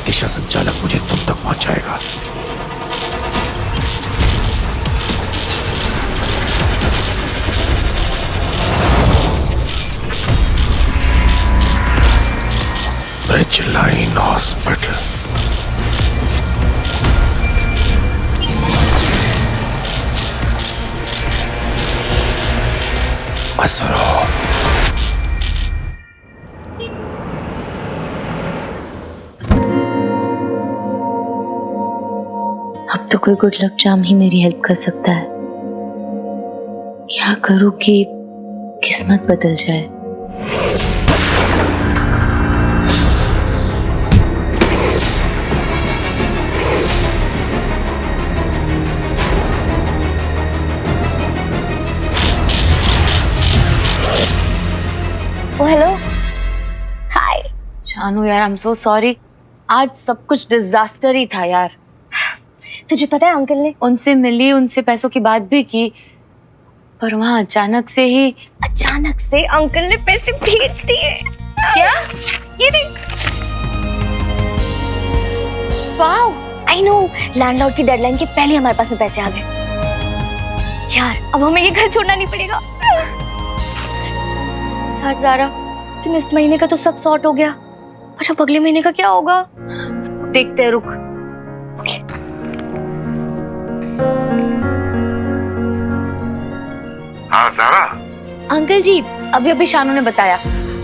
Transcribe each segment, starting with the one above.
दिशा संचालक मुझे तुम तक पहुंचाएगा। ब्रिजलाइन हॉस्पिटल। असरो। अब तो कोई गुड लक चार्म ही मेरी हेल्प कर सकता है। क्या करूं कि किस्मत बदल जाए। ओ हेलो, हाय। शानू यार, आई एम सो सॉरी। आज सब कुछ डिजास्टर ही था यार। तुझे पता है अंकल ने उनसे मिली, उनसे पैसों की बात भी की, पर वहां अचानक से अंकल ने पैसे भेज दिए। क्या? ये देख। वाओ। आई नो, लैंडलॉर्ड की डेडलाइन के पहले हमारे पास में पैसे आ गए। यार अब हमें ये घर छोड़ना नहीं पड़ेगा। यार ज़ारा, तुम इस महीने का तो सब सॉर्ट हो गया, पर अब अगले महीने का क्या होगा? देखते हैं, रुक। ओके। हाँ ज़ारा। अंकल जी, अभी शानू ने बताया।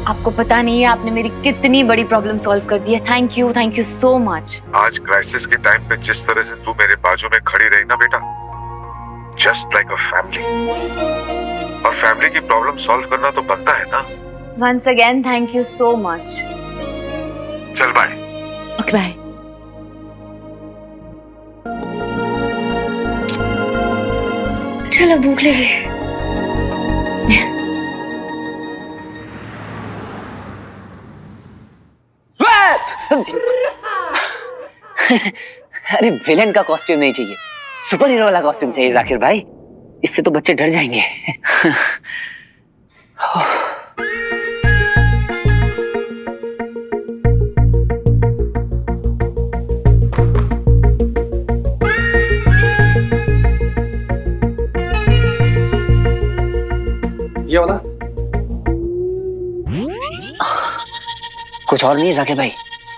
आपको पता नहीं है आपने मेरी कितनी बड़ी प्रॉब्लम सॉल्व कर दी है। Thank you so much. आज क्राइसिस के टाइम पे जिस तरह से तू मेरे बाजू में खड़ी रही ना बेटा, जस्ट लाइक अ फैमिली। और फैमिली की प्रॉब्लम सॉल्व करना तो बनता है ना। Once again thank you so much. चल बाय। Okay bye. चलो भूख लगी। अरे विलेन का कॉस्ट्यूम नहीं चाहिए, सुपर हीरो वाला कॉस्ट्यूम चाहिए जाकिर भाई। इससे तो बच्चे डर जाएंगे। ये वाला कुछ और नहीं है जाकिर भाई?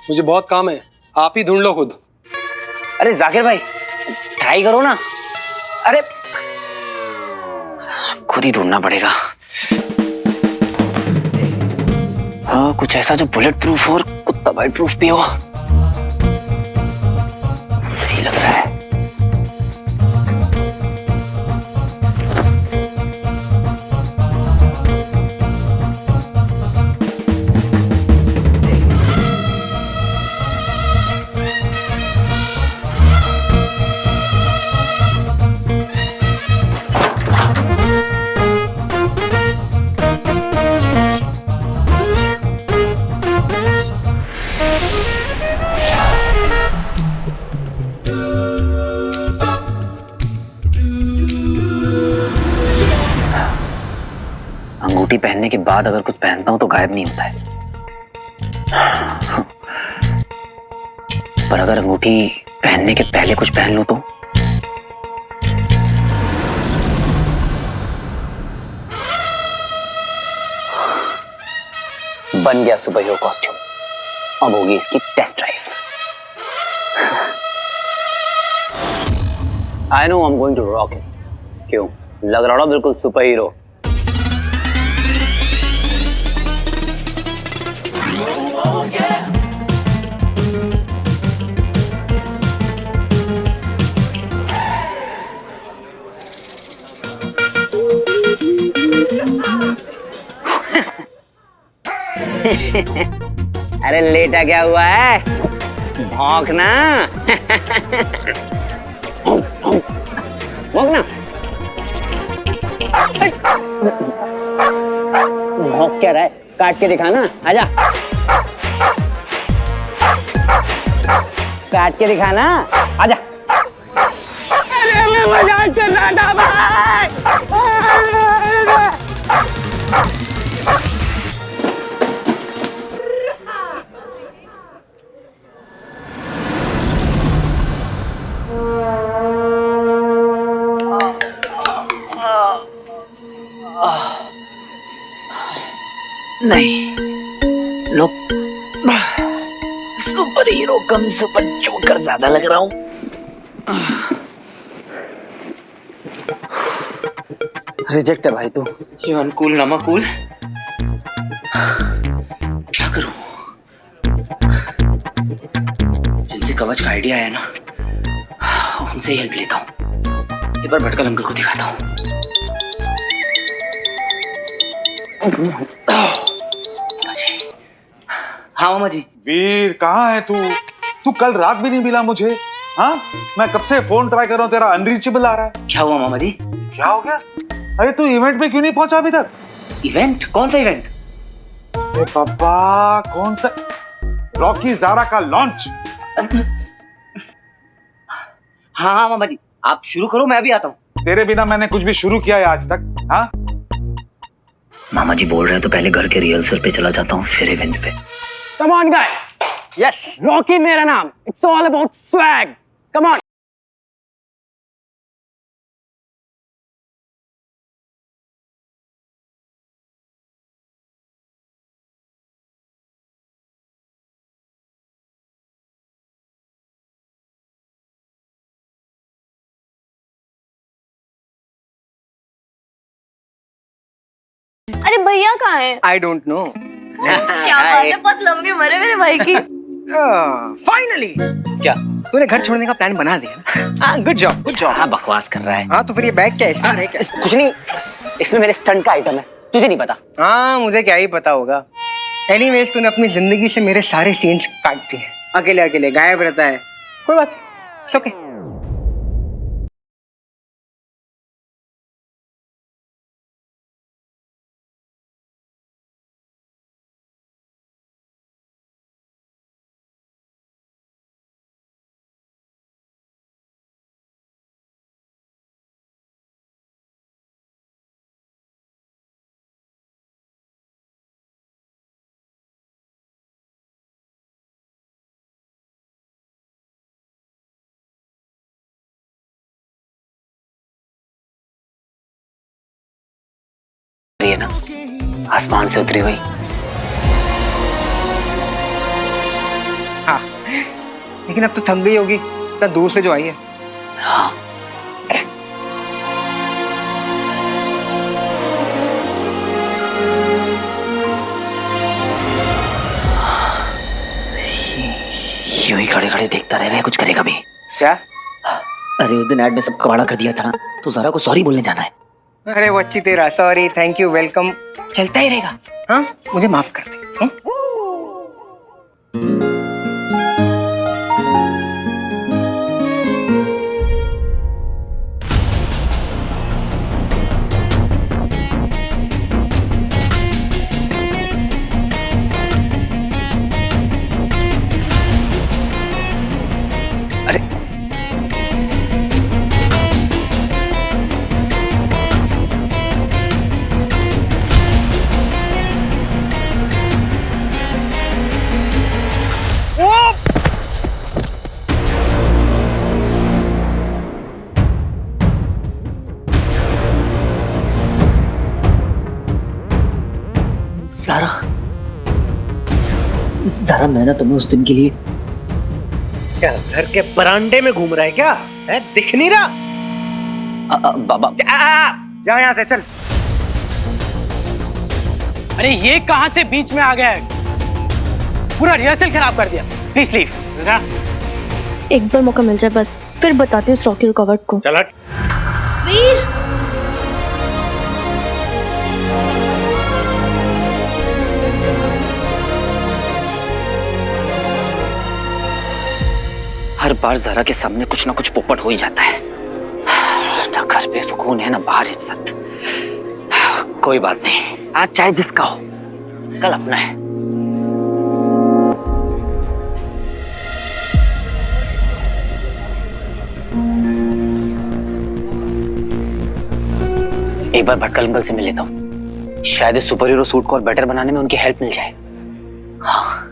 मुझे बहुत काम है, आप ही ढूंढ लो खुद। अरे जाकिर भाई ट्राई करो ना। अरे खुद ही ढूंढना पड़ेगा। हाँ, कुछ ऐसा जो बुलेट प्रूफ और कुत्ता बाइट प्रूफ भी हो। सही लग रहा है। अंगूठी पहनने के बाद अगर कुछ पहनता हूं तो गायब नहीं होता है, पर अगर अंगूठी पहनने के पहले कुछ पहन लूं तो? बन गया सुपर हीरो कॉस्ट्यूम। अब होगी इसकी test drive. I know I am going to rock it. क्यों लग रहा ना बिल्कुल सुपर हीरो? अरे लेटा क्या हुआ है? भौंकना। भौंकना। भौंक क्या रहा है? काट के दिखाना। आजा। काट के दिखाना। आजा। अरे मैं मजाक कर रहा था भाई। नहीं, लोग सुपर हीरो कम सुपर जोकर ज्यादा लग रहा हूँ। रिजेक्ट है भाई तू। ये अनकूल नमकूल। क्या करूं? जिनसे कवच का आइडिया है ना, उनसे हेल्प लेता हूँ। एक बार भटकल अंकल को दिखाता हूँ। हाँ मामा जी। वीर कहाँ है तू? तू कल रात भी नहीं मिला मुझे। हाँ, मैं कब से फोन ट्राई कर रहा हूँ, तेरा अनरीचेबल आ रहा है। क्या हुआ मामा जी? क्या हो गया? अरे तू इवेंट में क्यों नहीं पहुंचा अभी तक? इवेंट? कौन सा इवेंट? अरे पापा, कौन सा? रॉकी ज़ारा का लॉन्च। हाँ हाँ मामा जी, आप शुरू करो, मैं भी आता हूँ। तेरे बिना मैंने कुछ भी शुरू किया है आज तक? हाँ मामा जी बोल रहे हैं तो पहले घर के रिहर्सल पे चला जाता हूँ, फिर इवेंट पे। Come on guys, yes, Rocky मेरा नाम। It's all about swag. Come on. अरे भैया कहाँ हैं? I don't know. क्या बात है, बहुत लंबी उम्र है मेरे भाई की। फाइनली क्या? तूने घर छोड़ने का प्लान बना दिया। हाँ, गुड जॉब, गुड जॉब। हाँ, बकवास कर रहा है। हाँ तो फिर ये बैग क्या है? इसमें है क्या? कुछ नहीं, इसमें मेरे स्टंट का आइटम है, तुझे नहीं पता। हाँ, मुझे क्या ही पता होगा। एनीवेज, तूने अपनी जिंदगी से मेरे सारे सीन्स काट दिए। अकेले अकेले गायब रहता है। कोई बात, इट्स ओके। ये ना आसमान से उतरी हुई। हाँ, लेकिन अब तो थक गई होगी इतना दूर से जो आई है। हाँ, यूं ही खड़े खड़े देखता रह रहे हैं, कुछ करेगा भी। क्या? अरे उस दिन ऐड में सब कबाड़ा कर दिया था ना, तो ज़रा को सॉरी बोलने जाना है। अरे वो अच्छी तेरा, सॉरी, थैंक यू, वेलकम चलता ही रहेगा। हाँ, मुझे माफ कर दे। हाँ? अरे ज़रा मैं ना तुम्हें उस दिन के लिए क्या घर के बरामदे में घूम रहा है क्या? है, दिख नहीं रहा? बाबा जा यहाँ से, चल। अरे ये कहाँ से बीच में आ गया है? पूरा रिहर्सल खराब कर दिया। Please leave. एक बार मौका मिल जाए बस, फिर बताती हूँ उस रॉकी रुकावट को। चल हट। वीर, हर बार ज़रा के सामने कुछ ना कुछ पोपट हो ही जाता है। ना घर पे सुकून है, ना बाहर इज्जत। कोई बात नहीं, आज चाहे जिसका हो, कल अपना है। एक बार भटकल अंकल से मिल लेता हूँ, शायद इस सुपर हीरो सूट को और बेटर बनाने में उनकी हेल्प मिल जाए। हाँ,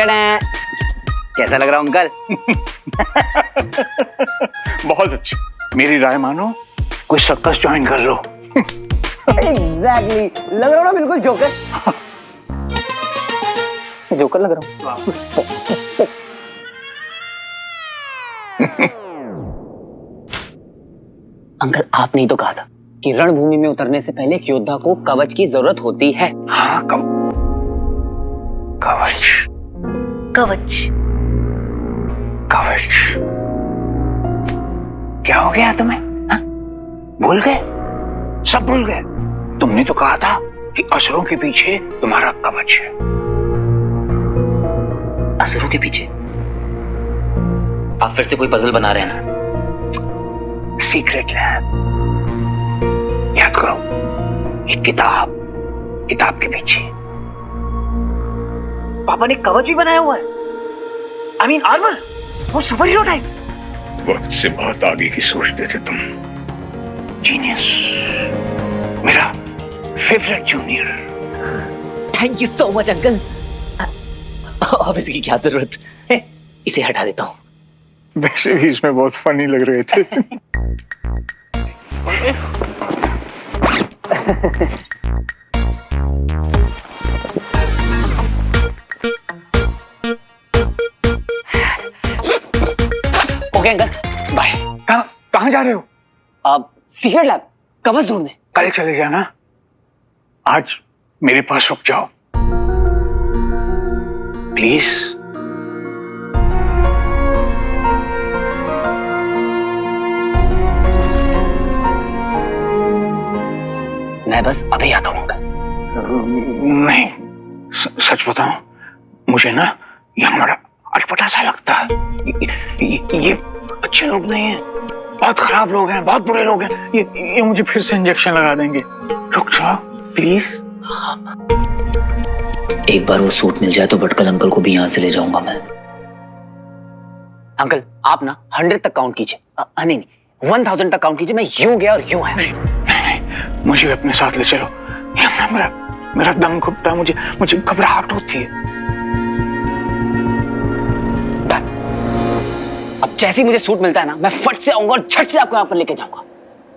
टडा। कैसा लग रहा हूं अंकल? बहुत अच्छा, मेरी राय मानो, कोई सर्कस ज्वाइन कर लो। एग्जैक्टली, लग रहा हूं ना बिल्कुल जोकर। जोकर लग रहा हूं। अंकल आपने ही तो कहा था कि रणभूमि में उतरने से पहले एक योद्धा को कवच की जरूरत होती है। हाँ, कवच कवच। कवच। क्या हो गया तुम्हें? हा? भूल गए? सब भूल गए? तुमने तो कहा था कि असुरों के पीछे तुम्हारा कवच है। असुरों के पीछे? आप फिर से कोई पजल बना रहे हैं ना? सीक्रेट लैब, याद करो, एक किताब के पीछे। पापा ने कवच भी बनाया हुआ है। आई मीन आर्मर, वो सुपर हीरो टाइप्स। वक्त से बहुत आगे की सोचते थे तुम। जीनियस, मेरा favourite junior. Thank you so much uncle. अब इसकी क्या जरूरत है? इसे हटा देता हूँ। वैसे भी इसमें बहुत फनी लग रहे थे। Okay uncle, bye. कहाँ जा रहे हो? अब सीक्रेट लैब, कवच ढूंढने। कल चले जाना, आज मेरे पास रुक जाओ प्लीज। मैं बस अभी आता हूँ अंकल। नहीं, सच बताऊं, मुझे ना यहाँ बड़ा अटपटा सा लगता है। ये अच्छे लोग नहीं हैं, बहुत खराब लोग हैं, बहुत बुरे लोग हैं। ये मुझे फिर से इंजेक्शन लगा देंगे। रुक जाओ प्लीज। एक बार वो सूट मिल जाए तो भटकल अंकल को भी यहाँ से ले जाऊंगा मैं। अंकल आप ना 100 तक काउंट कीजिए। नहीं 1000 तक काउंट कीजिए। मैं यूं गया और यूं आया। नहीं, मुझे भी अपने साथ ले चलो। यहाँ मेरा दम घुटता है, मुझे घबराहट होती है। अब जैसे ही मुझे सूट मिलता है ना, मैं फट से आऊंगा और झट से आपको यहाँ पर लेके जाऊंगा।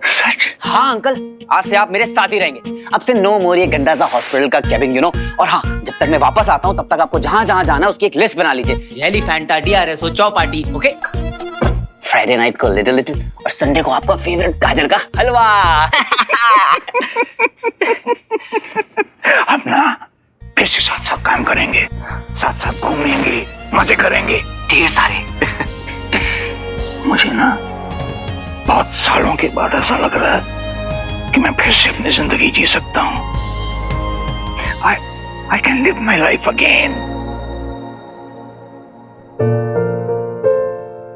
सच? हाँ अंकल, आज से आप मेरे साथ ही रहेंगे। अब से नो मोर ये गंदा सा हॉस्पिटल का कैबिन, यू नो। और हाँ, जब तक मैं वापस आता हूँ तब तक आपको जहां जहां जाना है उसकी एक लिस्ट बना लीजिए। Elephanta, DRSO, Chowpatty, okay. Friday night को लिटिल लिटिल और संडे को आपका फेवरेट गाजर का हलवा। अब ना फिर से साथ साथ काम करेंगे, साथ साथ घूमेंगे, मजे करेंगे ढेर सारे। मुझे ना बहुत सालों के बाद ऐसा लग रहा है कि मैं फिर से अपनी जिंदगी जी सकता हूँ। I can live my life again.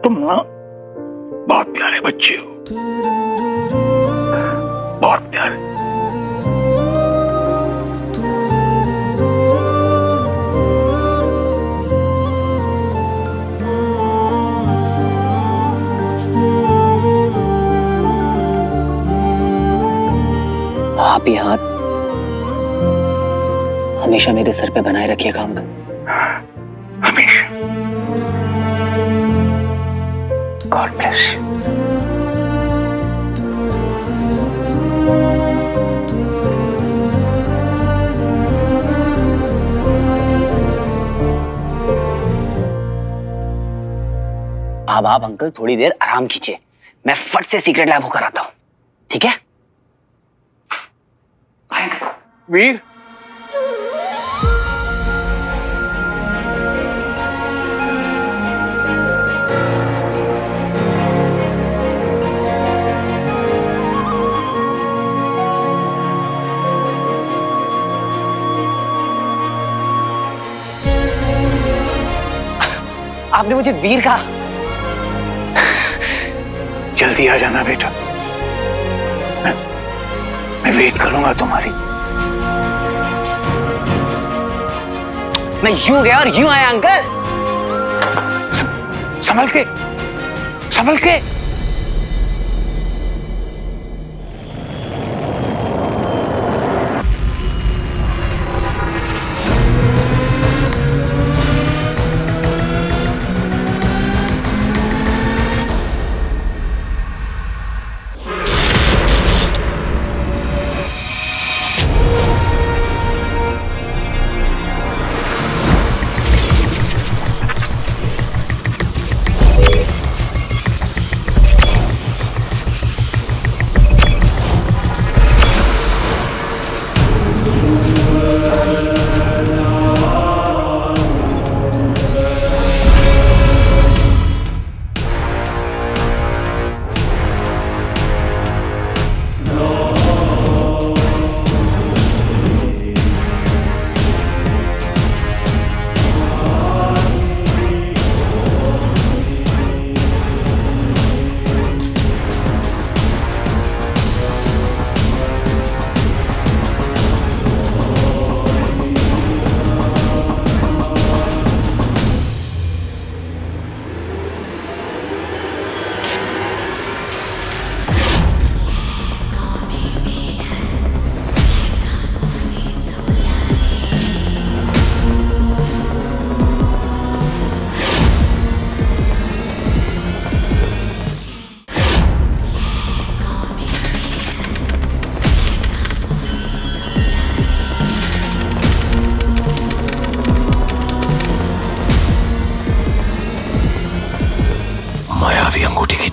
तुम ना बहुत प्यारे बच्चे हो, बहुत प्यारे। आप ये हाथ हमेशा मेरे सर पे बनाए रखिएगा अंकल। हमेशा। God bless you. अब आप अंकल थोड़ी देर आराम कीजिए, मैं फट से सीक्रेट लैब होकर आता हूं, ठीक है? वीर, आपने मुझे वीर कहा। जल्दी आ जाना बेटा, मैं वेट करूंगा तुम्हारी। मैं यूं गया और यूं आया अंकल। संभल के, संभल के।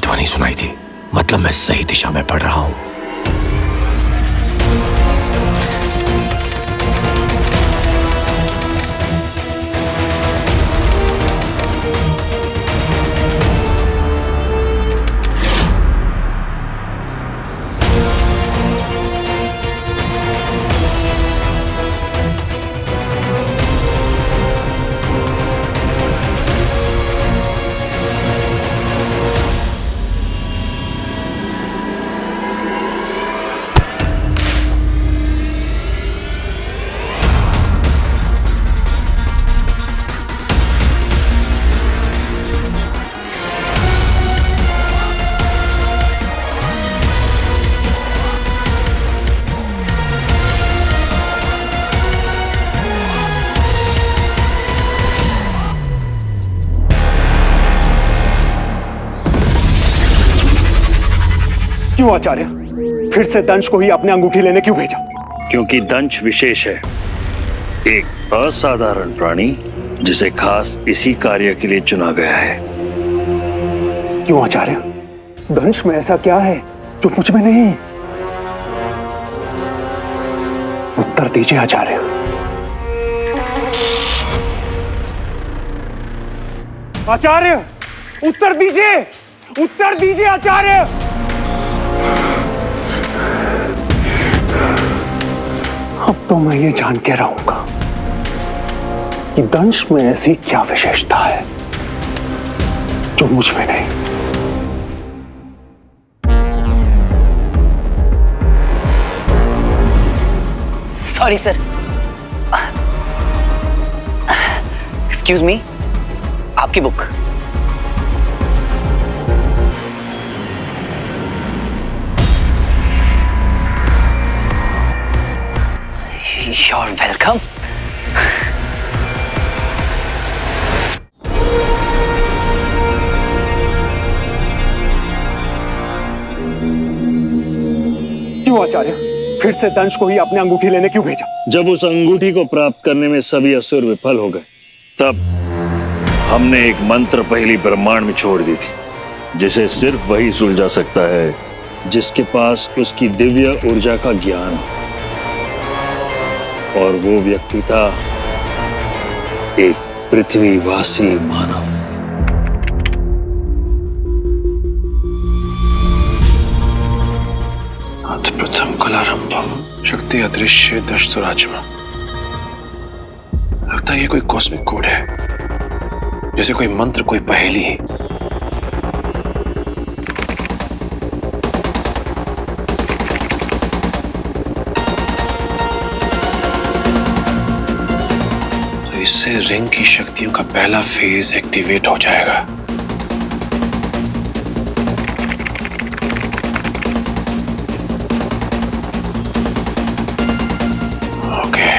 ध्वनि सुनाई थी, मतलब मैं सही दिशा में पड़ रहा हूं। क्यों आचार्य, फिर से दंश को ही अपने अंगूठी लेने क्यों भेजा? क्योंकि दंश विशेष है, एक असाधारण प्राणी जिसे खास इसी कार्य के लिए चुना गया है। क्यों आचार्य, दंश में ऐसा क्या है जो मुझ में नहीं? उत्तर दीजिए आचार्य। आचार्य, उत्तर दीजिए, उत्तर दीजिए आचार्य। अब तो मैं ये जान के रहूंगा कि दंश में ऐसी क्या विशेषता है जो मुझ में नहीं। सॉरी सर, एक्सक्यूज मी, आपकी बुक। You're welcome. क्यों आचार्य, फिर से दंश को ही अपने अंगूठी लेने क्यों भेजा? जब उस अंगूठी को प्राप्त करने में सभी असुर विफल हो गए, तब हमने एक मंत्र पहली ब्रह्मांड में छोड़ दी थी, जिसे सिर्फ वही सुलझा सकता है जिसके पास उसकी दिव्य ऊर्जा का ज्ञान हो। और वो व्यक्ति था एक पृथ्वीवासी मानव। प्रथम कलारंभम शक्ति अदृश्य दशसुराचम। लगता है ये कोई कॉस्मिक कोड है, जैसे कोई मंत्र, कोई पहेली। इससे रिंग की शक्तियों का पहला फेज एक्टिवेट हो जाएगा। ओके,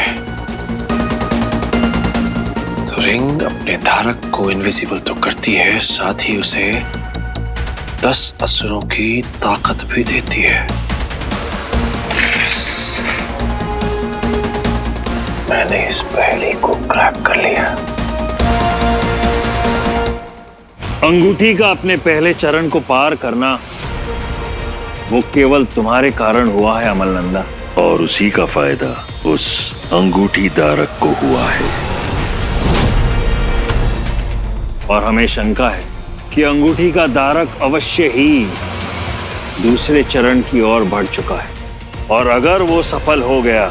तो रिंग अपने धारक को इनविजिबल तो करती है, साथ ही उसे 10 असुरों की ताकत भी देती है। मैंने इस पहेली को क्रैक कर लिया। अंगूठी का अपने पहले चरण को पार करना वो केवल तुम्हारे कारण हुआ है अमलनंदा, और उसी का फायदा उस अंगूठी धारक को हुआ है। और हमें शंका है कि अंगूठी का धारक अवश्य ही दूसरे चरण की ओर बढ़ चुका है, और अगर वो सफल हो गया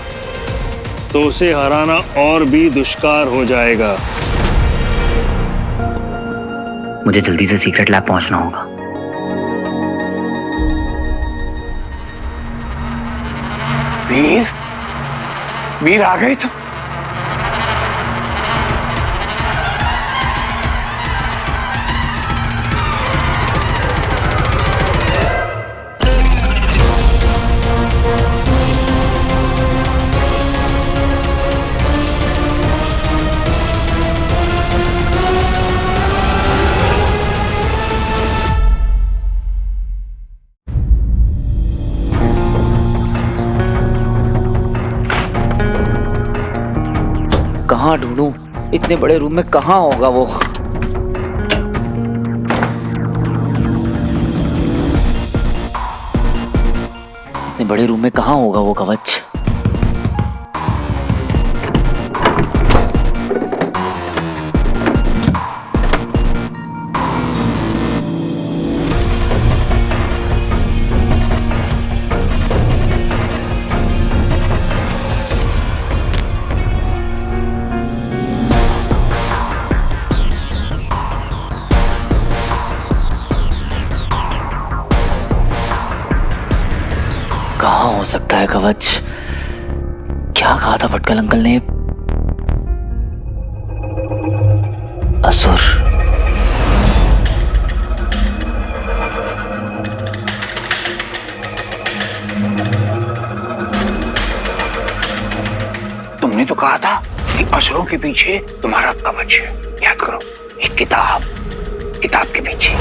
तो उसे हराना और भी दुष्कार हो जाएगा। मुझे जल्दी से सीक्रेट लैब पहुंचना होगा। वीर, वीर आ गए तुम? कहाँ ढूंढूं? इतने बड़े रूम में कहाँ होगा वो? इतने बड़े रूम में कहाँ होगा वो कवच? कहाँ हो सकता है कवच? क्या कहा था भटकल अंकल ने? असुर। तुमने तो कहा था कि असुरों के पीछे तुम्हारा कवच है। याद करो, एक किताब के पीछे।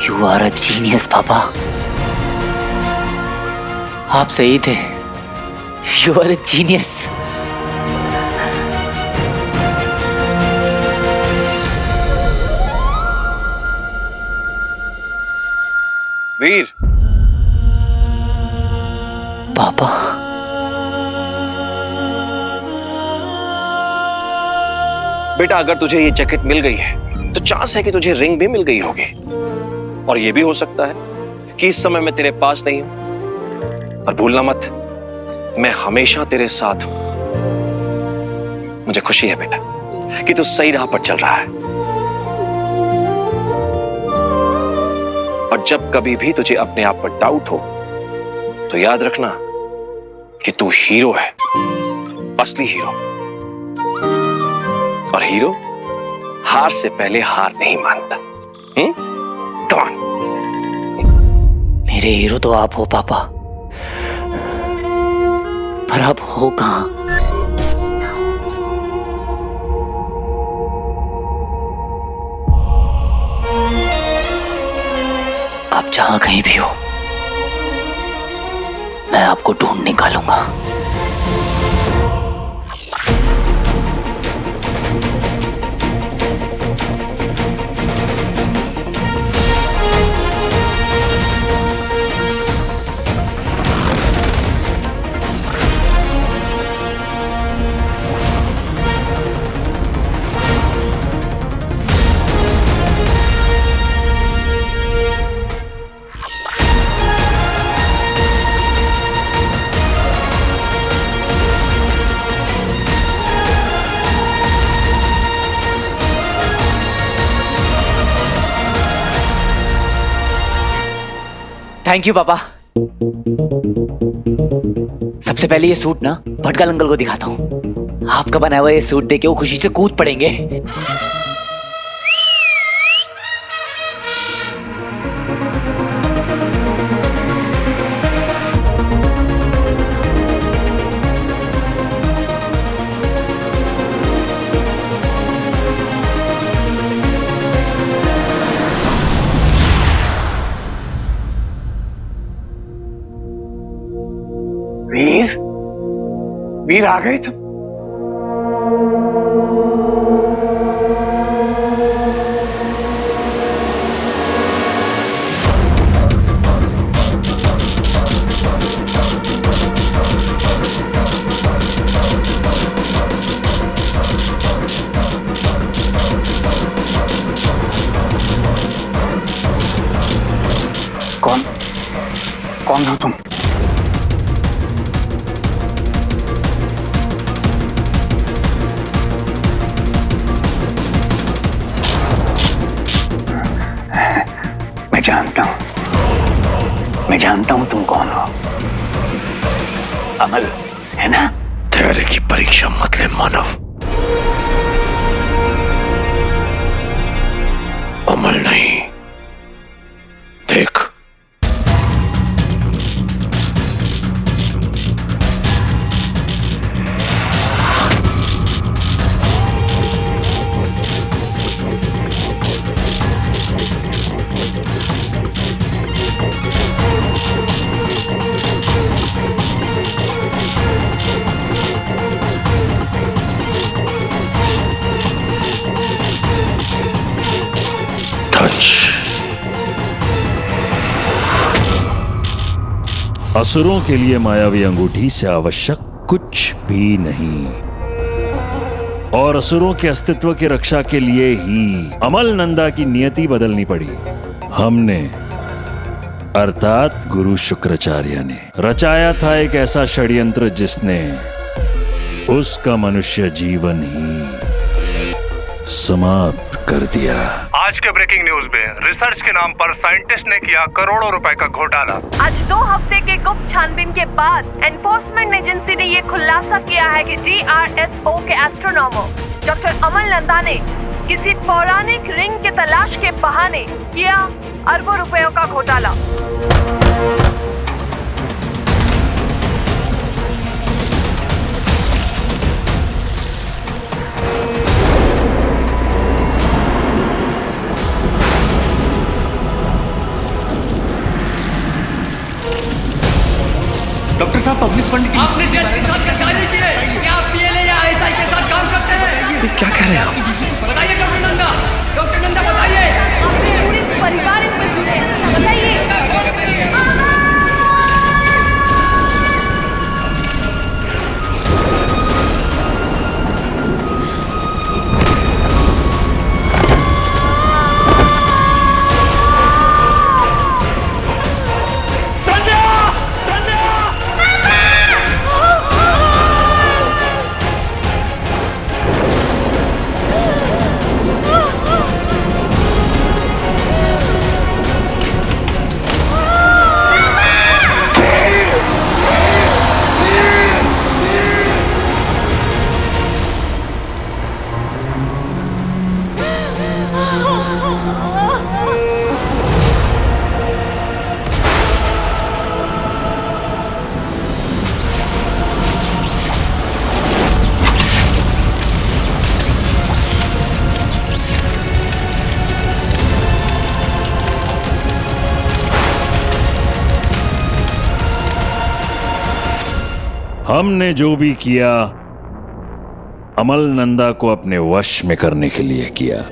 You are a genius, पापा। आप सही थे। You are a genius। वीर। पापा। बेटा, अगर तुझे ये जैकेट मिल गई है तो चांस है कि तुझे रिंग भी मिल गई होगी। और ये भी हो सकता है कि इस समय मैं तेरे पास नहीं हूं। और भूलना मत, मैं हमेशा तेरे साथ हूं। मुझे खुशी है बेटा कि तू सही राह पर चल रहा है। और जब कभी भी तुझे अपने आप पर डाउट हो तो याद रखना कि तू हीरो है, असली हीरो। और हीरो हार से पहले हार नहीं मानता। Come on। मेरे हीरो तो आप हो पापा, पर आप हो कहां? आप जहां कहीं भी हो, मैं आपको ढूंढ निकालूंगा। थैंक यू पापा। सबसे पहले ये सूट ना भटकल अंकल को दिखाता हूँ। आपका बनाया हुआ ये सूट देके वो खुशी से कूद पड़ेंगे। वीर आ गए तुम? कौन हो तुम? मैं जानता हूं तुम कौन हो। अमल है ना? धैर्य की परीक्षा मत ले मानव। अमल नहीं, देख असुरों के लिए मायावी अंगूठी से आवश्यक कुछ भी नहीं, और असुरों के अस्तित्व की रक्षा के लिए ही अमल नंदा की नियति बदलनी पड़ी। हमने अर्थात गुरु शुक्राचार्य ने रचाया था एक ऐसा षड्यंत्र जिसने उसका मनुष्य जीवन ही समाप्त कर दिया। आज के ब्रेकिंग न्यूज में रिसर्च के नाम पर साइंटिस्ट ने किया करोड़ों रुपए का घोटाला। आज 2 हफ्ते के गुप्त छानबीन के बाद एनफोर्समेंट एजेंसी ने ये खुलासा किया है कि DRSO के एस्ट्रोनॉमर डॉक्टर अमल नंदा ने किसी पौराणिक रिंग के तलाश के बहाने किया अरबों रुपयों का घोटाला। डॉक्टर साहब, पब्लिक फंड की आपने देश के साथ जारी की है कि आप PLA या ISI के साथ काम करते हैं? क्या कह रहे हैं आप? बताइए डॉक्टर नंदा बताइए। आपके पूरे परिवार इसमें जुड़े हैं, बताइए। हमने जो भी किया अमल नंदा को अपने वश में करने के लिए किया।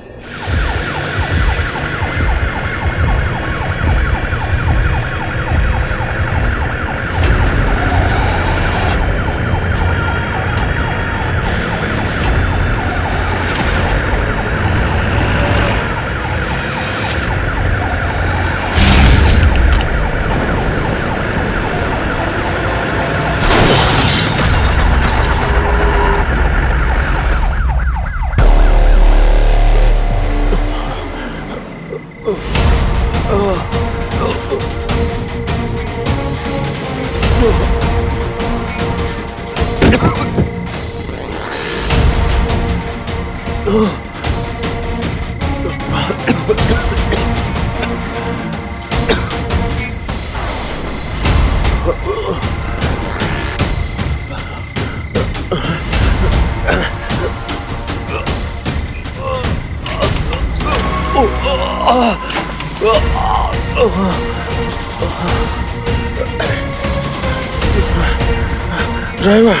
ड्राइवर,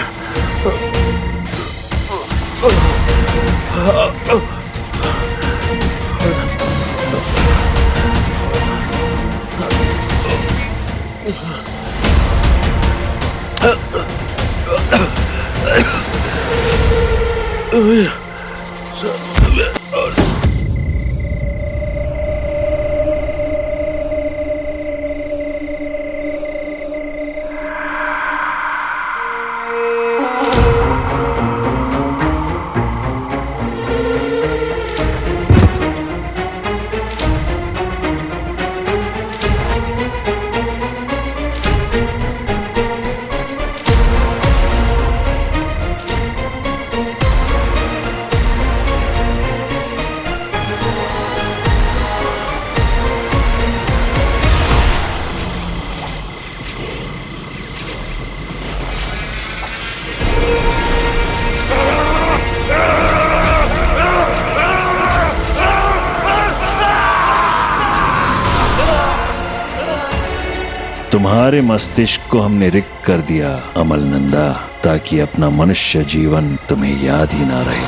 तुम्हारे मस्तिष्क को हमने रिक्त कर दिया अमल नंदा, ताकि अपना मनुष्य जीवन तुम्हें याद ही ना रहे।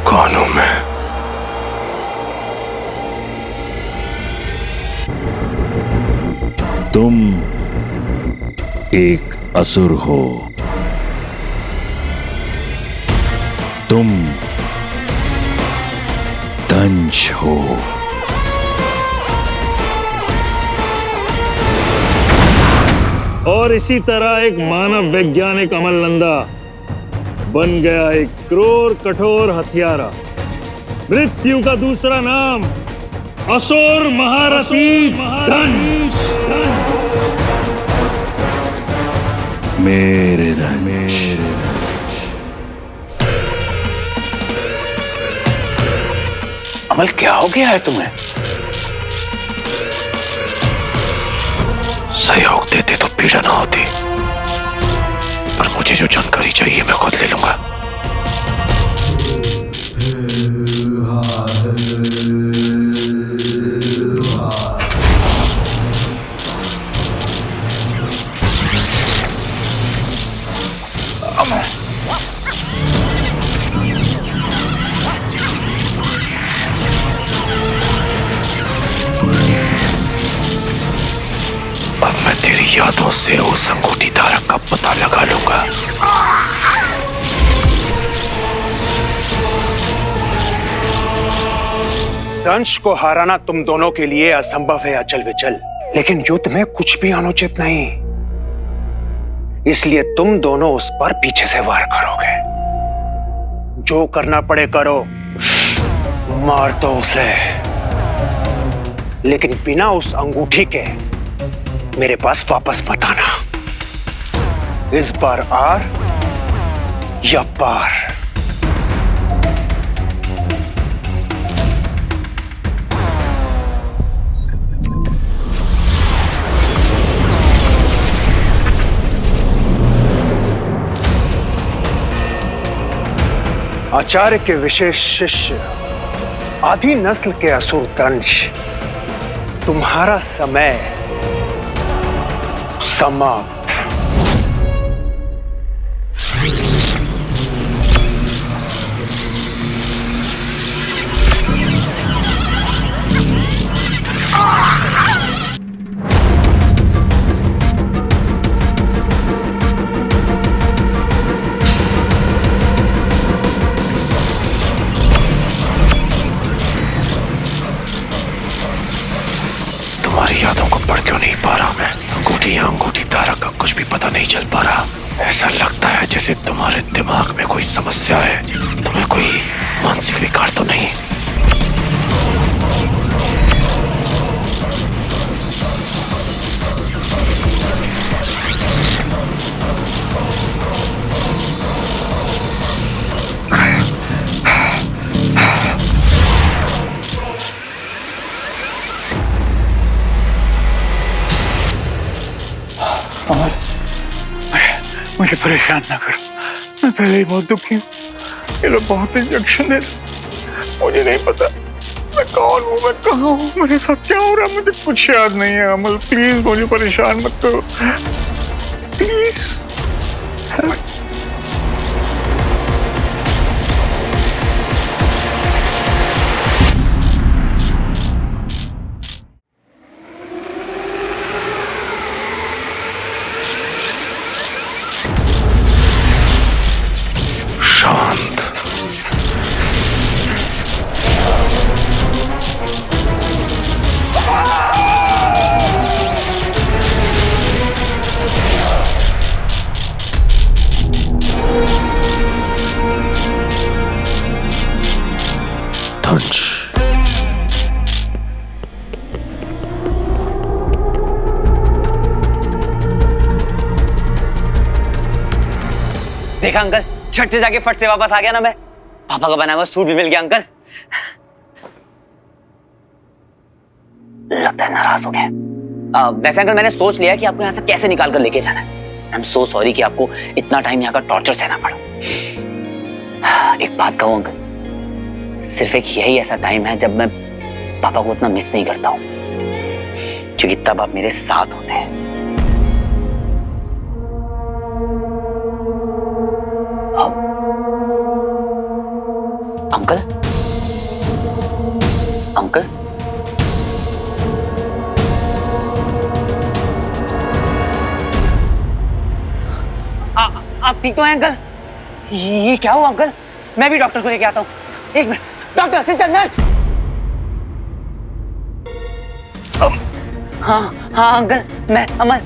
कौन हूं मैं? तुम एक असुर हो। तुम दंश हो। और इसी तरह एक मानव वैज्ञानिक अमल नंदा बन गया एक क्रूर कठोर हत्यारा। मृत्यु का दूसरा नाम असुर महारथी दंश। मेरे दंश। अमल, क्या हो गया है तुम्हें? सहयोग देते तो पीड़ा ना होती, पर मुझे जो जानकारी चाहिए मैं खुद ले लूंगा। अब मैं तेरी यादों से उस अंगूठी धारक का पता लगा लूंगा। दंश को हराना तुम दोनों के लिए असंभव है अचल विचल, लेकिन युद्ध में कुछ भी अनुचित नहीं, इसलिए तुम दोनों उस पर पीछे से वार करोगे। जो करना पड़े करो, मार दो उसे, लेकिन बिना उस अंगूठी के मेरे पास वापस मत आना। इस बार आर या पार। आचार्य के विशेष शिष्य आदि नस्ल के असुर दंश, तुम्हारा समय समाप्त। तुम्हारी यादों को पढ़ क्यों नहीं पा रहा मैं? अंगूठी या अंगूठी धारक का कुछ भी पता नहीं चल पा रहा। ऐसा लगता है जैसे तुम्हारे दिमाग में कोई समस्या है। तुम्हें कोई मानसिक विकार तो नहीं? अमल, मुझे परेशान ना करो, मैं पहले ही बहुत दुखी हूँ। ये लोग बहुत इंजेक्शन दे रहे, मुझे नहीं पता मैं कौन हूँ, मैं कहाँ हूँ, मेरे साथ क्या हो रहा है, मुझे कुछ याद नहीं है। अमल प्लीज मुझे परेशान मत करो, प्लीज। धनुष। देखा अंकल, झट से जाके फट से वापस आ गया ना मैं। पापा का बना हुआ सूट भी मिल गया अंकल। लगता है नाराज हो गए। वैसे अंकल मैंने सोच लिया कि आपको यहाँ से कैसे निकाल कर लेके जाना है। आई एम सो सॉरी कि आपको इतना टाइम यहाँ का टॉर्चर सहना पड़ा। एक बात कहूँ अंकल, सिर्फ एक यही ऐसा टाइम है जब मैं पापा को उतना मिस नहीं करता हूँ, क्योंकि तब आप मेरे साथ होते हैं। अंकल अंकल आप ठीक तो हैं अंकल? ये क्या हुआ अंकल? मैं भी डॉक्टर को लेके आता हूँ। एक मिनट, डॉक्टर, सिस्टर, नर्स। हाँ अंकल, मैं अमन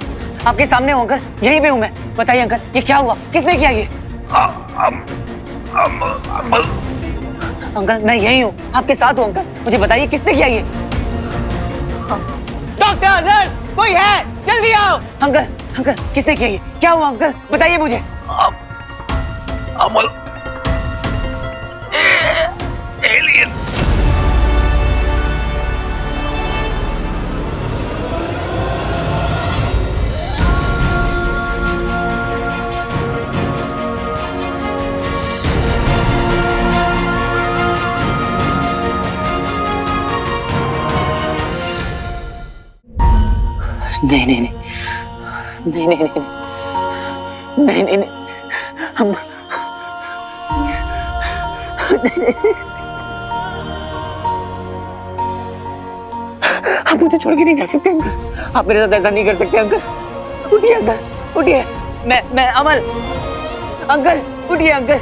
आपके सामने हूँ अंकल, यहीं पे हूँ मैं। बताइए अंकल, ये क्या हुआ? किसने किया ये? अंकल मैं यही हूँ, आपके साथ हूँ अंकल, मुझे बताइए किसने किया ये? डॉक्टर, नर्स, कोई है? जल्दी आओ। अंकल अंकल किसने किया ये? क्या हुआ अंकल? बताइए मुझे। अमल, एलियन। नहीं नहीं नहीं नहीं नहीं नहीं नहीं नहीं हम आप मुझे छोड़ के नहीं जा सकते अंकल, आप मेरे साथ ऐसा नहीं कर सकते अंकल। उठिए अंकल, उठिए। मैं अमल। अंकल उठिए अंकल,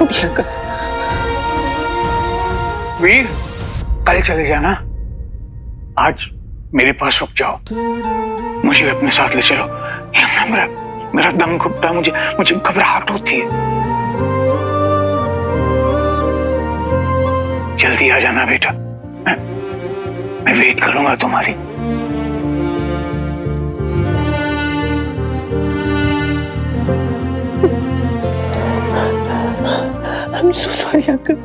उठिए अंकल। वीर, कल चले जाना, आज मेरे पास रुक जाओ, मुझे भी अपने साथ ले चलो। मेरा दम घुटता, मुझे घबराहट होती है। जल्दी आ जाना बेटा, मैं वेट करूंगा तुम्हारी। I'm so sorry uncle,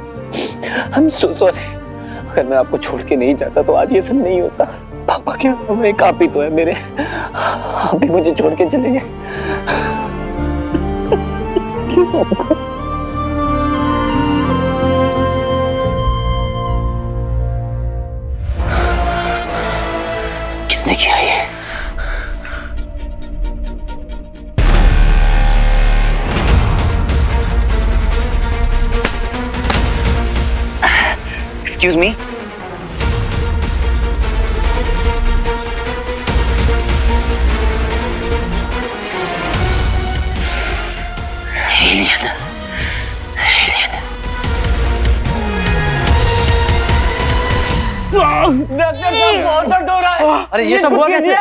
I'm so sorry। अगर मैं आपको छोड़ के नहीं जाता तो आज ये सब नहीं होता। पापा क्या, एक आप ही तो है मेरे, आप भी मुझे छोड़ के चले गए। किसने किया ये? Excuse me? Alien. बहुत दर्द हो रहा है। अरे ये सब हुआ कैसे?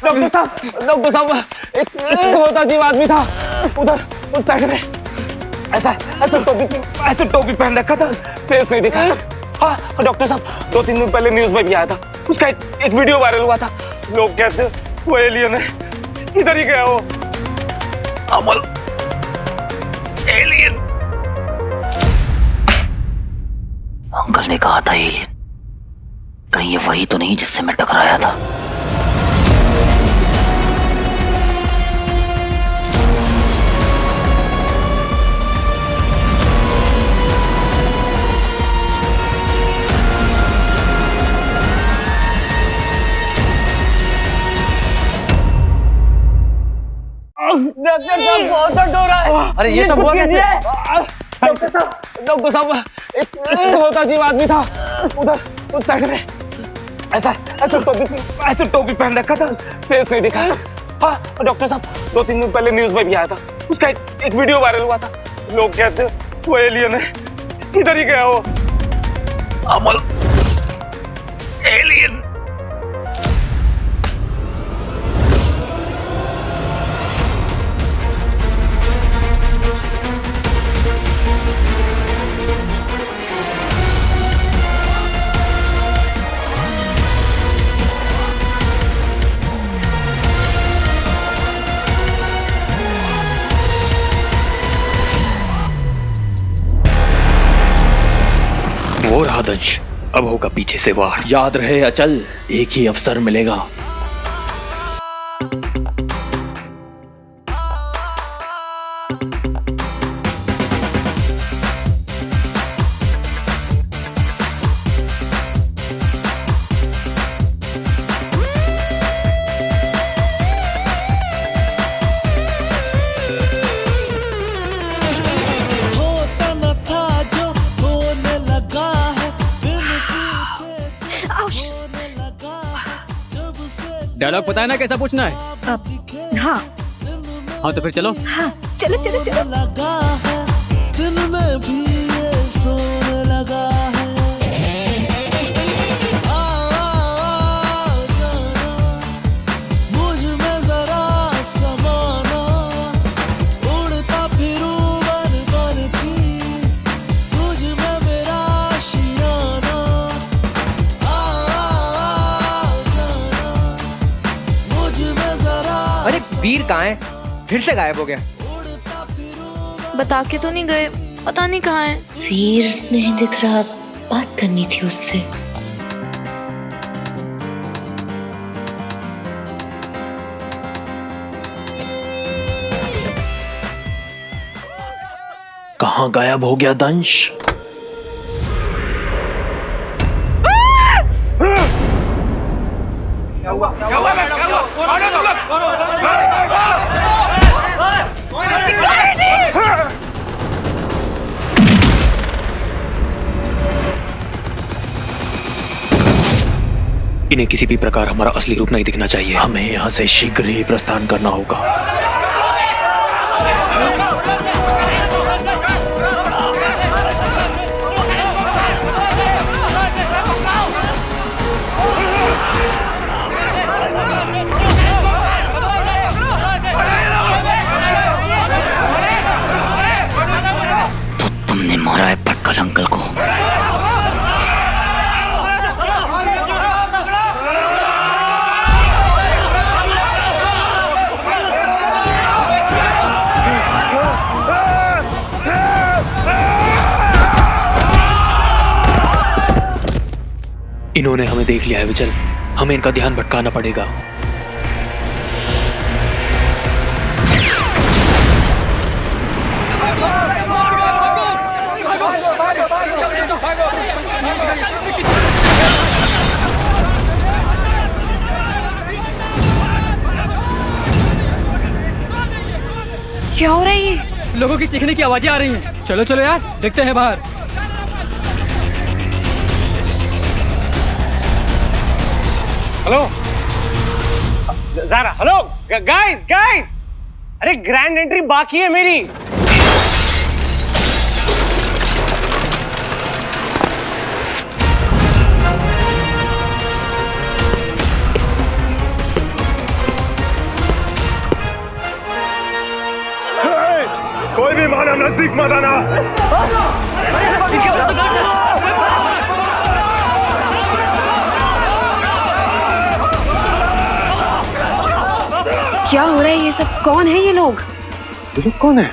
डॉक्टर साहब, एक बहुत अजीब आदमी था उधर उस साइड में, ऐसा टोपी पहन रखा था, फेस नहीं दिखा। हाँ डॉक्टर साहब, 2-3 दिन पहले न्यूज में भी आया था, उसका एक वीडियो वायरल हुआ था। लोग कहते वो एलियन है, इधर ही गया वो। अमल, एलियन। अंकल ने कहा था एलियन, कहीं ये वही तो नहीं जिससे मैं टकराया था? डॉक्टर साहब, बहुत दर्द हो रहा है। अरे ये सब हुआ कैसे? डॉक्टर साहब, एक बहुत अजीब आदमी था उधर उस साइड में, ऐसा टोपी पहन रखा था, फेस नहीं दिखा। हाँ डॉक्टर साहब, 2-3 दिन पहले न्यूज में भी आया था, उसका एक वीडियो वायरल हुआ था। लोग कहते वो एलियन है, इधर ही गया वो। अमल, एलियन। दंश, अब होगा पीछे से वार। याद रहे अचल, एक ही अवसर मिलेगा। डायलॉग पता है ना कैसा पूछना है? हाँ हाँ तो फिर चलो। हाँ चलो चलो चलो। दिल में भी ये सोने लगा है। मुझ में जरा समाना, उड़ता फिरूं बन बनची, तुझ में मेरा शियाना। मुझ में जरा। अरे वीर कहाँ है? फिर से गायब हो गया। बता के तो नहीं गए, पता नहीं कहाँ है। वीर नहीं दिख रहा, बात करनी थी उससे। कहाँ गायब हो गया दंश? इन्हें किसी भी प्रकार हमारा असली रूप नहीं दिखना चाहिए। हमें यहाँ से शीघ्र ही प्रस्थान करना होगा। तो तुमने मारा है पटकल अंकल को। इन्होंने हमें देख लिया है विचल, हमें इनका ध्यान भटकाना पड़ेगा। क्या हो रहा है ये? लोगों की चीखने की आवाजें आ रही हैं। चलो चलो यार, देखते हैं बाहर। Hello Zara, hello guys guys, अरे ग्रैंड एंट्री बाकी है मेरी। कोई भी माना नजदीक मत आना। क्या हो रहा है ये सब? कौन है ये लोग? ये लोग कौन है?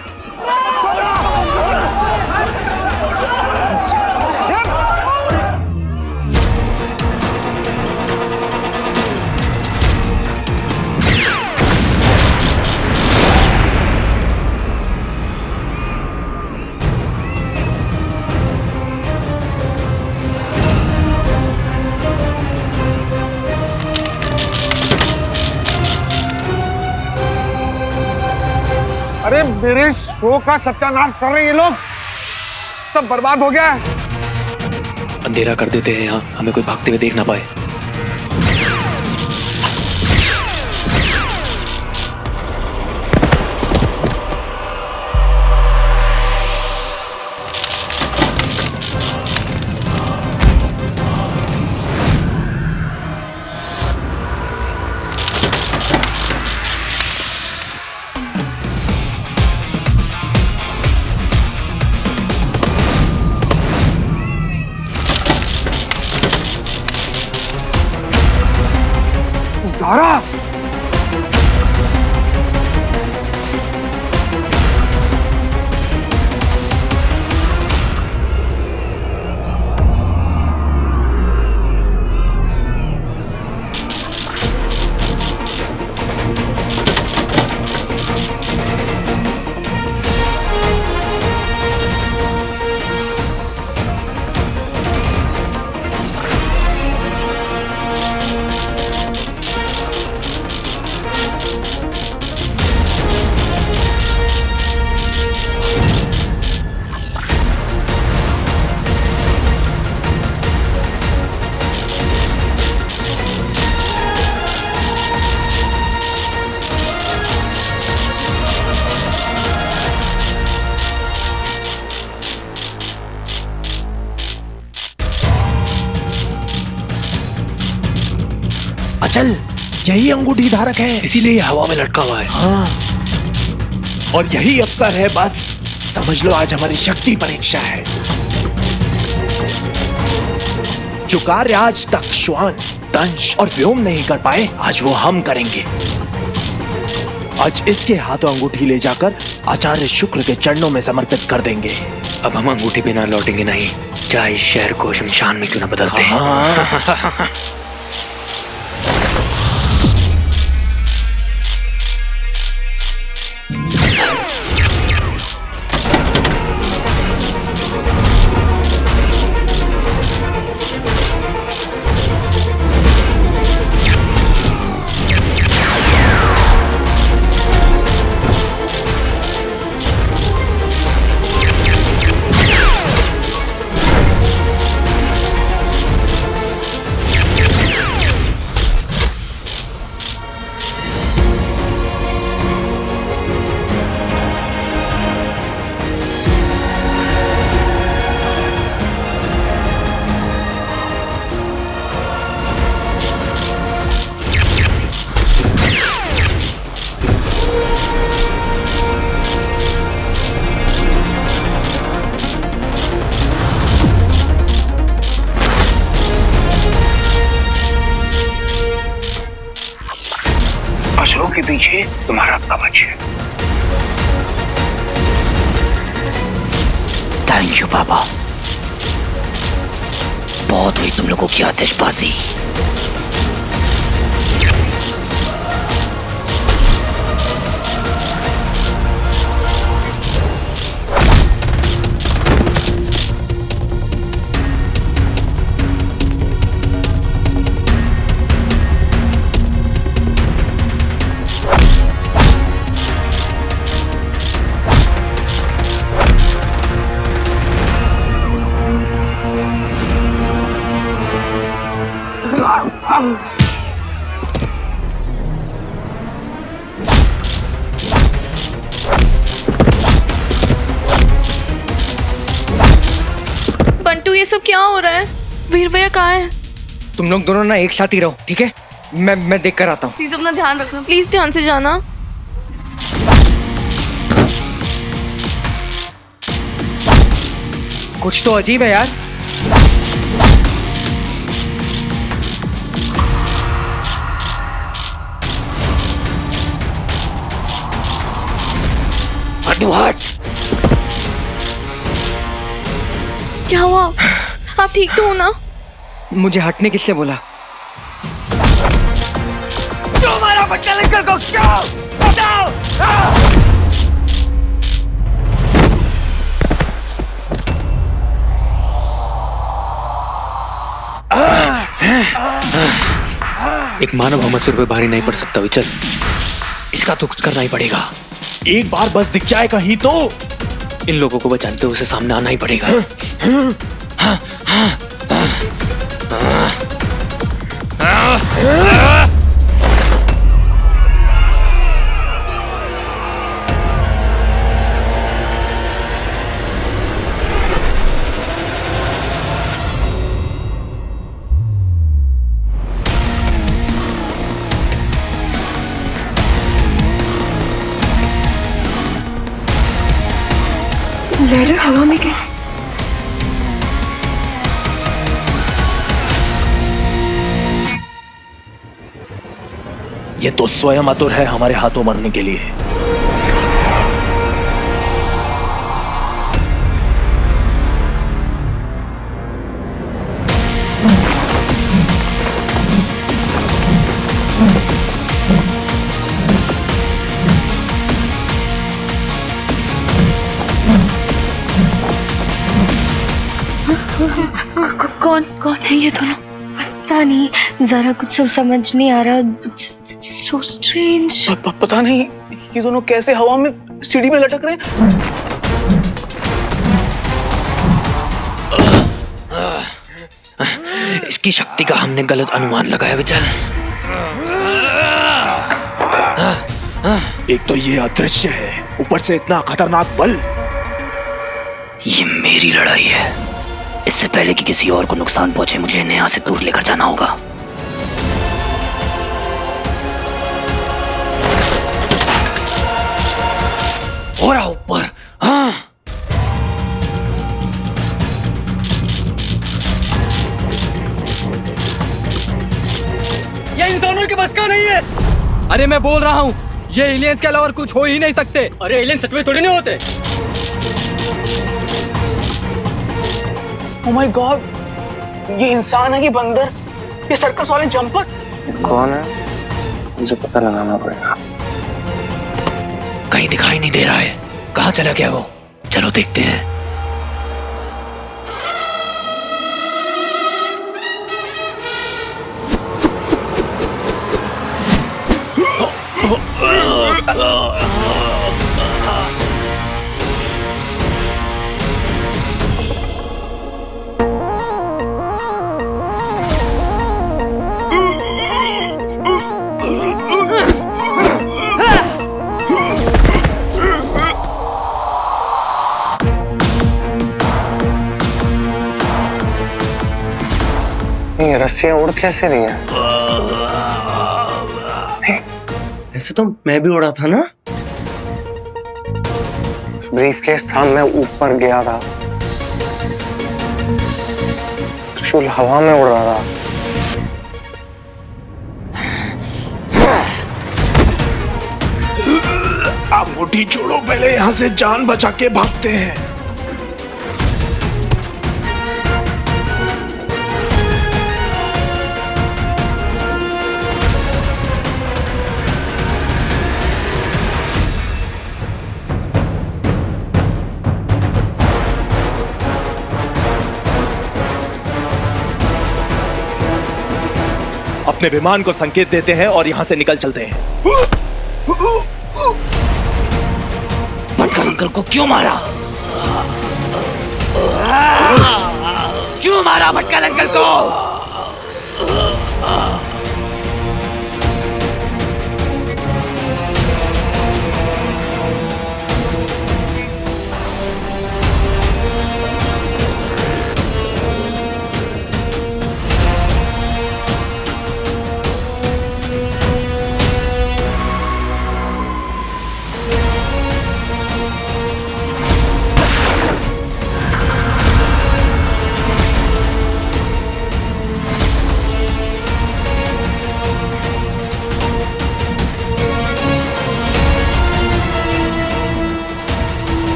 अरे मेरे शो का सत्यानाश कर रहे हैं ये लोग, सब बर्बाद हो गया है। अंधेरा कर देते हैं यहाँ, हमें कोई भागते हुए देख ना पाए। चल, यही अंगूठी धारक है, इसीलिए हवा में लटका हुआ है। हाँ, और यही अवसर है, बस समझ लो आज हमारी शक्ति परीक्षा है। जो कार्य आज तक श्वान, दंश और व्योम नहीं कर पाए, आज वो हम करेंगे। आज इसके हाथों अंगूठी ले जाकर आचार्य शुक्र के चरणों में समर्पित कर देंगे। अब हम अंगूठी बिना लौटेंगे नहीं, चाहे इस शहर को शमशान में क्यों ना बदलते हैं। हाँ। असुरों के पीछे तुम्हारा कवच है। थैंक यू पापा, बहुत हुई तुम लोगों की आतिशबाजी। बंटू, ये सब क्या हो रहा है? वीर भैया कहाँ है? तुम लोग दोनों ना एक साथ ही रहो, ठीक है? मैं देख कर आता हूँ। प्लीज अपना ध्यान रखना, प्लीज ध्यान से जाना। कुछ तो अजीब है यार। हट। क्या हुआ? आप ठीक तो हो ना? मुझे हटने किससे बोला? क्यों मारा बच्चा लेकर को? क्यों? बताओ। एक मानव हम असुर पे भारी नहीं पड़ सकता विचल, इसका तो कुछ करना ही पड़ेगा। एक बार बस दिख जाए कहीं तो इन लोगों को बचाने तो उसे सामने आना ही पड़ेगा। लहरें हवा में कैसे? ये तो स्वयं आतुर है हमारे हाथों मरने के लिए। कौन है ये दोनों? पता नहीं, जरा कुछ समझ नहीं आ रहा। So strange. पता नहीं ये दोनों कैसे हवा में सीढ़ी में लटक रहे हैं। इसकी शक्ति का हमने गलत अनुमान लगाया विचल। एक तो ये अदृश्य है, ऊपर से इतना खतरनाक बल। ये मेरी लड़ाई है, इससे पहले कि किसी और को नुकसान पहुंचे मुझे इन्हें यहाँ से दूर लेकर जाना होगा। मैं बोल रहा हूँ, ये एलियंस के अलावा कुछ हो ही नहीं सकते। अरे एलियन सच में थोड़ी नहीं होते। ओह माय गॉड, ये इंसान है कि बंदर? ये सर्कस वाले जंपर कौन है? मुझे पता लगाना पड़ेगा। कहीं दिखाई नहीं दे रहा है, कहाँ चला गया वो? चलो देखते हैं। ये रस्सियां उड़ कैसे रही हैं? ऐसे तो मैं भी उड़ा था ना। ब्रीफ केस था, मैं ऊपर गया था, त्रिशूल हवा में उड़ रहा था। आप मुट्ठी छोड़ो, पहले यहाँ से जान बचा के भागते हैं। अपने विमान को संकेत देते हैं और यहाँ से निकल चलते हैं। भटकल अंकल को क्यों मारा? क्यों मारा भटकल अंकल को?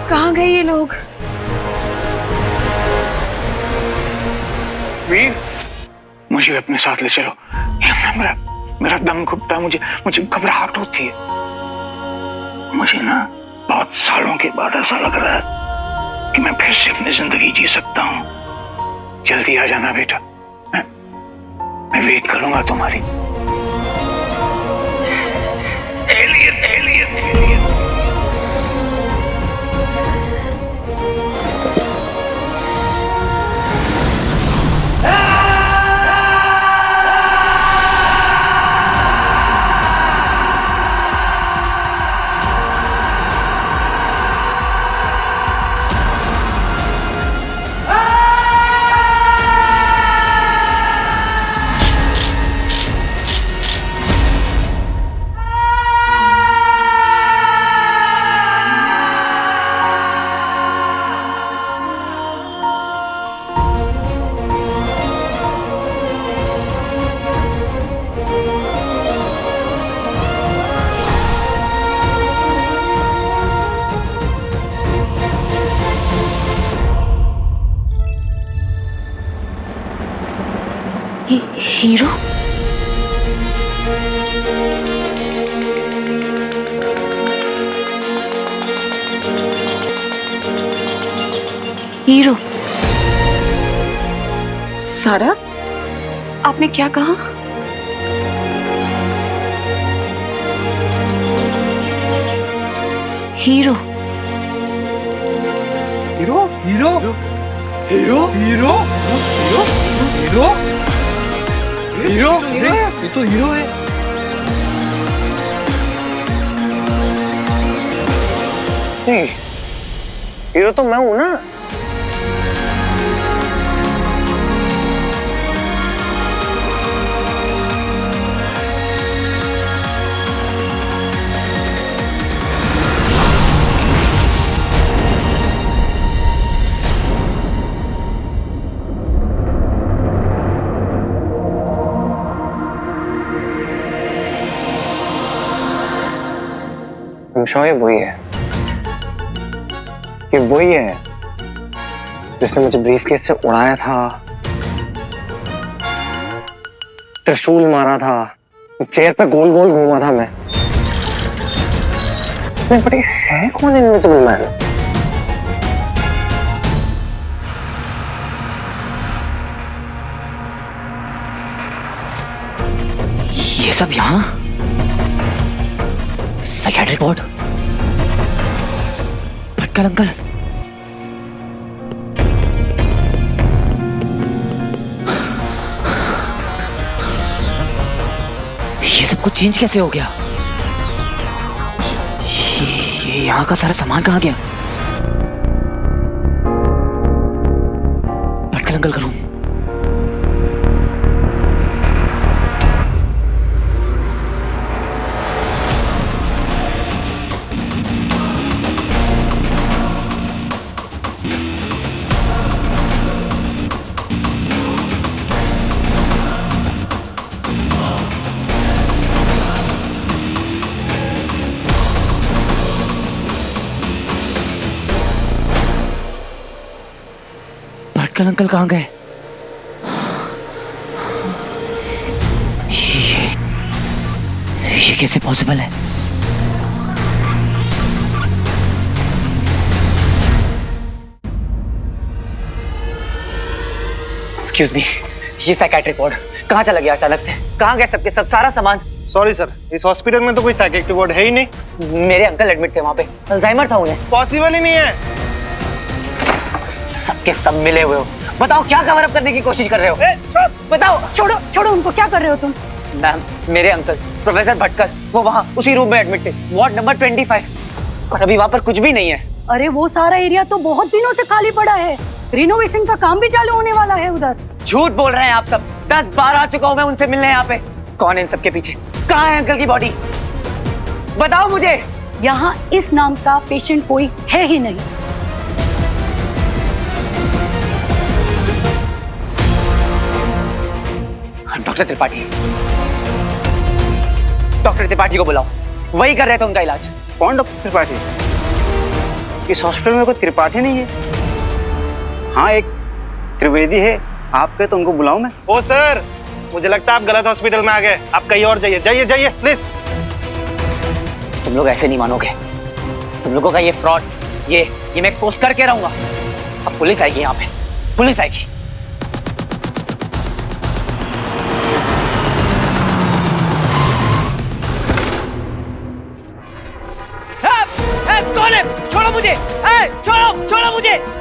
कहाँ गए ये लोग? वीर, मुझे अपने साथ ले चलो। मेरा मेरा दम घुटता है, मुझे घबराहट होती है। मुझे ना बहुत सालों के बाद ऐसा लग रहा है कि मैं फिर से अपनी जिंदगी जी सकता हूँ। जल्दी आ जाना बेटा, मैं वेट करूंगा तुम्हारी। Alien alien alien. Hero? Hero? सारा, आपने क्या कहा? Hero? Hero? Hero? Hero? Hero? Hero? Hero? Hero? Hero? ये तो हीरो है। हीरो तो मैं हूं ना। I'm sure ये वही है, ये वही है जिसने मुझे ब्रीफकेस से उड़ाया था, त्रिशूल मारा था, चेयर पे गोल गोल घूमा था मैं। बट ये है कौन इनविजिबल मैन? ये सब यहाँ साइकियाट्रिक वार्ड, भटकल अंकल, ये सब कुछ चेंज कैसे हो गया? ये यहाँ का सारा सामान कहाँ गया? भटकल अंकल का रूम। भटकल अंकल कहाँ गए? ये कैसे पॉसिबल है? एक्सक्यूज मी, ये साइकियाट्रिक वार्ड कहाँ चला गया अचानक से? कहाँ गए सबके सब, सारा सामान? सॉरी सर, इस हॉस्पिटल में तो कोई साइकियाट्रिक वार्ड है ही नहीं। मेरे अंकल एडमिट थे वहां पे, अल्जाइमर था उन्हें। पॉसिबल ही नहीं है। सबके सब मिले हुए हो, बताओ क्या कवर अप करने की कोशिश कर रहे हो? बताओ। छोड़ो छोड़ो उनको, क्या कर रहे हो तुम? मैम, मेरे अंकल प्रोफेसर भटकल वो वहाँ उसी रूम में एडमिट थे, वार्ड नंबर 25, और अभी वहाँ पर कुछ भी नहीं है। अरे वो सारा एरिया तो बहुत दिनों से खाली पड़ा है, रिनोवेशन का काम भी चालू होने वाला है उधर। झूठ बोल रहे हैं आप सब, 10 बार आ चुका हूँ मैं उनसे मिलने यहाँ पे। कौन है इन सबके पीछे? कहाँ है अंकल की बॉडी? बताओ मुझे। यहाँ इस नाम का पेशेंट कोई है ही नहीं। डॉक्टर त्रिपाठी, डॉक्टर त्रिपाठी को बुलाओ, वही कर रहे थे उनका इलाज। कौन डॉक्टर त्रिपाठी? इस हॉस्पिटल में कोई त्रिपाठी नहीं है। हाँ, एक त्रिवेदी है। आप पे तो उनको बुलाऊं मैं? ओ सर, मुझे लगता है आप गलत हॉस्पिटल में आ गए, आप कहीं और जाइए। जाइए जाइए प्लीज। तुम लोग ऐसे नहीं मानोगे, तुम लोगों का ये फ्रॉड, ये मैं एक्सपोज करके रहूंगा। अब पुलिस आएगी यहाँ पे, पुलिस आएगी। कौन है? छोड़ो मुझे, छोड़ो मुझे।